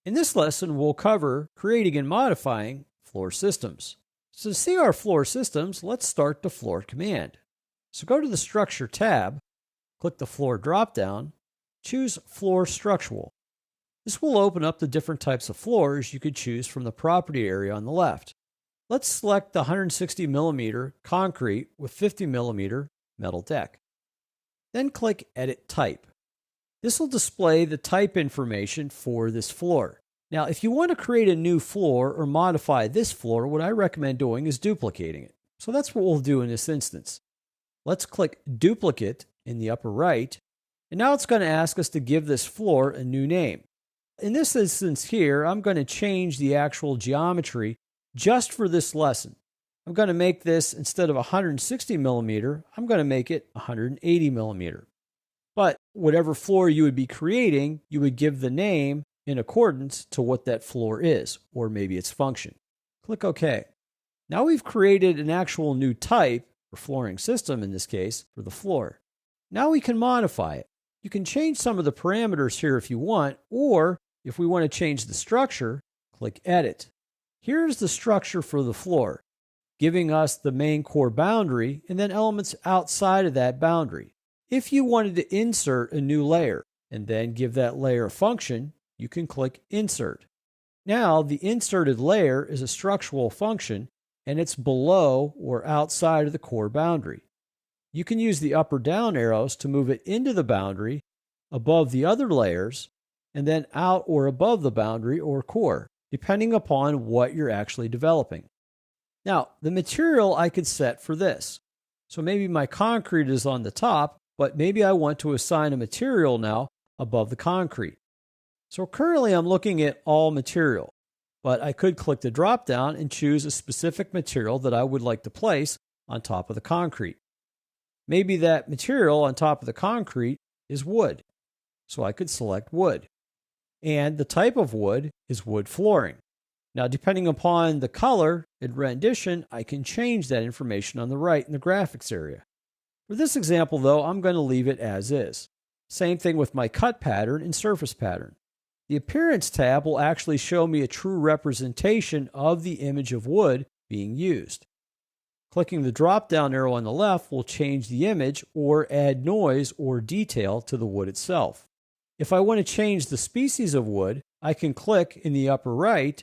In this lesson, we'll cover creating and modifying floor systems. So to see our floor systems, let's start the floor command. So go to the Structure tab, click the Floor dropdown, choose Floor Structural. This will open up the different types of floors you could choose from the property area on the left. Let's select the 160 millimeter concrete with 50 millimeter metal deck. Then click Edit Type. This will display the type information for this floor. Now, if you want to create a new floor or modify this floor, what I recommend doing is duplicating it. So that's what we'll do in this instance. Let's click Duplicate in the upper right, and now it's going to ask us to give this floor a new name. In this instance here, I'm going to change the actual geometry just for this lesson. I'm going to make this, instead of 160 millimeter, I'm going to make it 180 millimeter. But whatever floor you would be creating, you would give the name in accordance to what that floor is, or maybe its function. Click OK. Now we've created an actual new type, or flooring system in this case, for the floor. Now we can modify it. You can change some of the parameters here if you want, or if we want to change the structure, click Edit. Here's the structure for the floor, giving us the main core boundary and then elements outside of that boundary. If you wanted to insert a new layer and then give that layer a function, you can click Insert. Now, the inserted layer is a structural function and it's below or outside of the core boundary. You can use the up or down arrows to move it into the boundary, above the other layers, and then out or above the boundary or core, depending upon what you're actually developing. Now, the material I could set for this. So maybe my concrete is on the top, but maybe I want to assign a material now above the concrete. So currently I'm looking at all material, but I could click the drop down and choose a specific material that I would like to place on top of the concrete. Maybe that material on top of the concrete is wood, so I could select wood. And the type of wood is wood flooring. Now, depending upon the color and rendition, I can change that information on the right in the graphics area. For this example, though, I'm going to leave it as is. Same thing with my cut pattern and surface pattern. The Appearance tab will actually show me a true representation of the image of wood being used. Clicking the drop-down arrow on the left will change the image or add noise or detail to the wood itself. If I want to change the species of wood, I can click in the upper right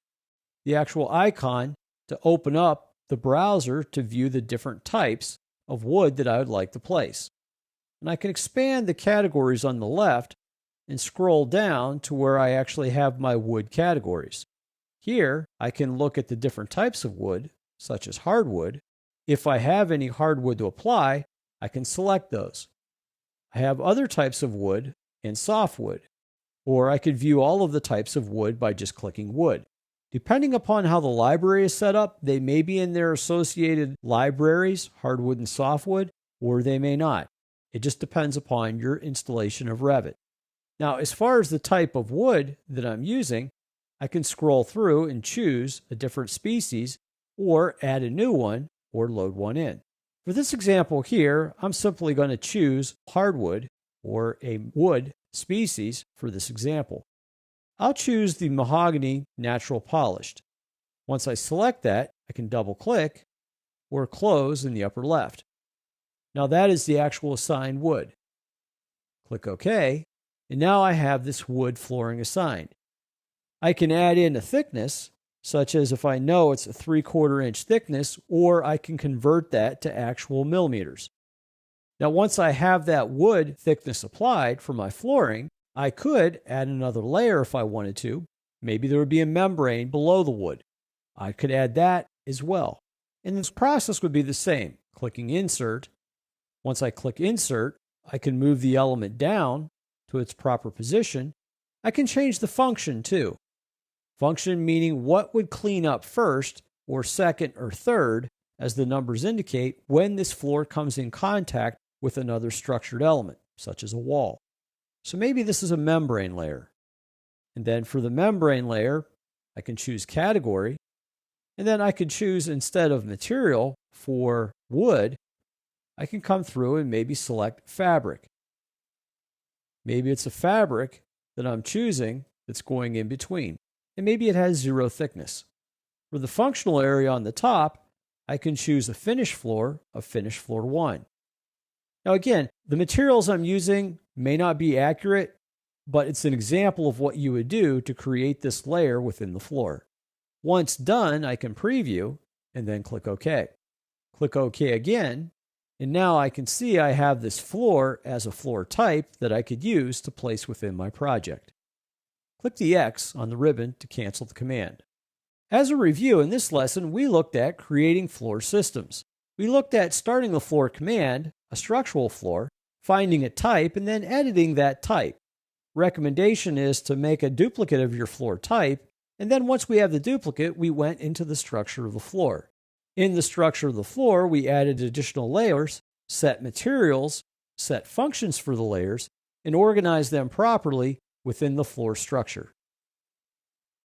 the actual icon to open up the browser to view the different types of wood that I would like to place. And I can expand the categories on the left and scroll down to where I actually have my wood categories. Here, I can look at the different types of wood, such as hardwood. If I have any hardwood to apply, I can select those. I have other types of wood and softwood, or I could view all of the types of wood by just clicking wood. Depending upon how the library is set up, they may be in their associated libraries, hardwood and softwood, or they may not. It just depends upon your installation of Revit. Now, as far as the type of wood that I'm using, I can scroll through and choose a different species, or add a new one, or load one in. For this example here, I'm simply going to choose hardwood, or a wood species for this example. I'll choose the mahogany natural polished. Once I select that, I can double click or close in the upper left. Now that is the actual assigned wood. Click OK, and now I have this wood flooring assigned. I can add in a thickness, such as if I know it's a 3/4 inch thickness, or I can convert that to actual millimeters. Now once I have that wood thickness applied for my flooring, I could add another layer if I wanted to. Maybe there would be a membrane below the wood. I could add that as well. And this process would be the same. Clicking Insert. Once I click Insert, I can move the element down to its proper position. I can change the function too. Function meaning what would clean up first, or second, or third, as the numbers indicate, when this floor comes in contact with another structured element, such as a wall. So maybe this is a membrane layer. And then for the membrane layer, I can choose category. And then I could choose, instead of material for wood, I can come through and maybe select fabric. Maybe it's a fabric that I'm choosing that's going in between. and maybe it has 0 thickness. For the functional area on the top, I can choose a finished floor of finished floor 1. Now again, the materials I'm using may not be accurate, but it's an example of what you would do to create this layer within the floor. Once done, I can preview and then click OK. Click OK again, and now I can see I have this floor as a floor type that I could use to place within my project. Click the X on the ribbon to cancel the command. As a review, in this lesson, we looked at creating floor systems. We looked at starting the floor command, a structural floor, finding a type, and then editing that type. Recommendation is to make a duplicate of your floor type, and then once we have the duplicate, we went into the structure of the floor. In the structure of the floor, we added additional layers, set materials, set functions for the layers, and organized them properly within the floor structure.